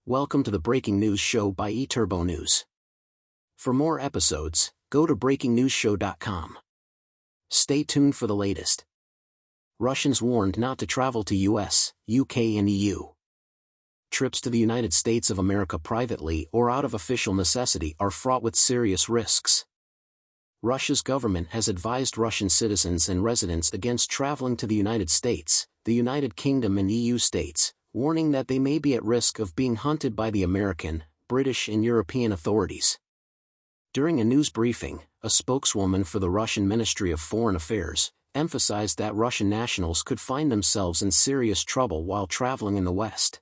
Welcome to the Breaking News Show by eTurbo News. For more episodes, go to breakingnewsshow.com. Stay tuned for the latest. Russians warned not to travel to US, UK and EU. Trips to the United States of America privately or out of official necessity are fraught with serious risks. Russia's government has advised Russian citizens and residents against traveling to the United States, the United Kingdom and EU states, warning that they may be at risk of being hunted by the American, British and European authorities. During a news briefing, a spokeswoman for the Russian Ministry of Foreign Affairs emphasized that Russian nationals could find themselves in serious trouble while traveling in the West.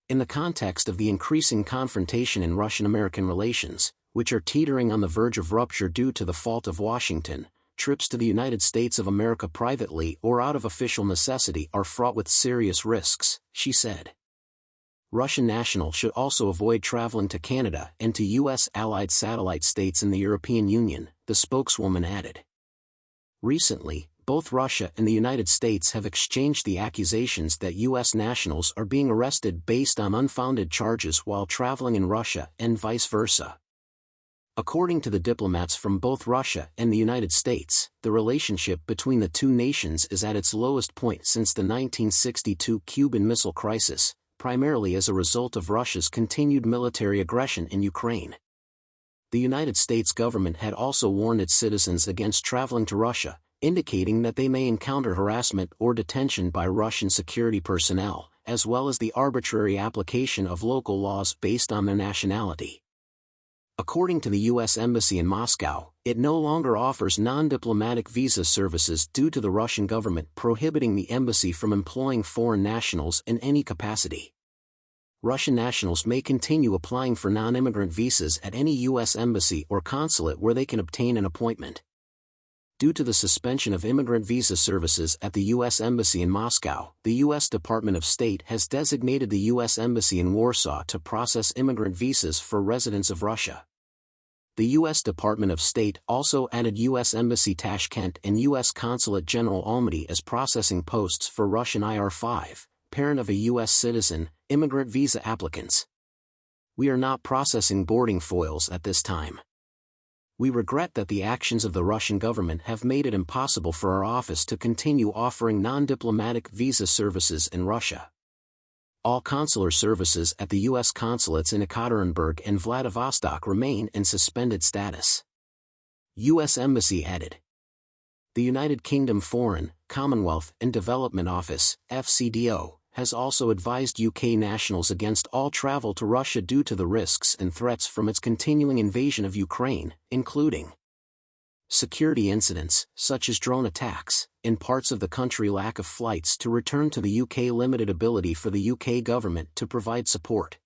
In the context of the increasing confrontation in Russian-American relations, which are teetering on the verge of rupture due to the fault of Washington, trips to the United States of America privately or out of official necessity are fraught with serious risks, she said. Russian nationals should also avoid traveling to Canada and to U.S. allied satellite states in the European Union, the spokeswoman added. Recently, both Russia and the United States have exchanged the accusations that U.S. nationals are being arrested based on unfounded charges while traveling in Russia and vice versa. According to the diplomats from both Russia and the United States, the relationship between the two nations is at its lowest point since the 1962 Cuban Missile Crisis, primarily as a result of Russia's continued military aggression in Ukraine. The United States government had also warned its citizens against traveling to Russia, indicating that they may encounter harassment or detention by Russian security personnel, as well as the arbitrary application of local laws based on their nationality. According to the U.S. Embassy in Moscow, it no longer offers non-diplomatic visa services due to the Russian government prohibiting the embassy from employing foreign nationals in any capacity. Russian nationals may continue applying for non-immigrant visas at any U.S. embassy or consulate where they can obtain an appointment. Due to the suspension of immigrant visa services at the U.S. Embassy in Moscow, the U.S. Department of State has designated the U.S. Embassy in Warsaw to process immigrant visas for residents of Russia. The U.S. Department of State also added U.S. Embassy Tashkent and U.S. Consulate General Almaty as processing posts for Russian IR-5, parent of a U.S. citizen, immigrant visa applicants. We are not processing boarding foils at this time. We regret that the actions of the Russian government have made it impossible for our office to continue offering non-diplomatic visa services in Russia. All consular services at the U.S. consulates in Ekaterinburg and Vladivostok remain in suspended status. U.S. Embassy added. The United Kingdom Foreign, Commonwealth and Development Office, FCDO, has also advised UK nationals against all travel to Russia due to the risks and threats from its continuing invasion of Ukraine, including security incidents, such as drone attacks, in parts of the country, lack of flights to return to the UK, limited ability for the UK government to provide support.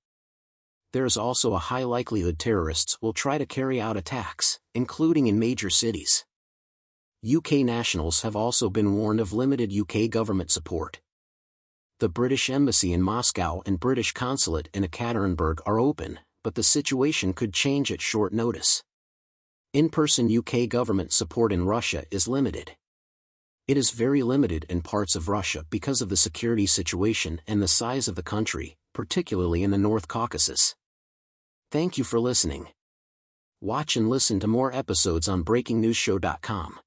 There is also a high likelihood terrorists will try to carry out attacks, including in major cities. UK nationals have also been warned of limited UK government support. The British Embassy in Moscow and British Consulate in Ekaterinburg are open, but the situation could change at short notice. In-person UK government support in Russia is limited. It is very limited in parts of Russia because of the security situation and the size of the country, particularly in the North Caucasus. Thank you for listening. Watch and listen to more episodes on breakingnewsshow.com.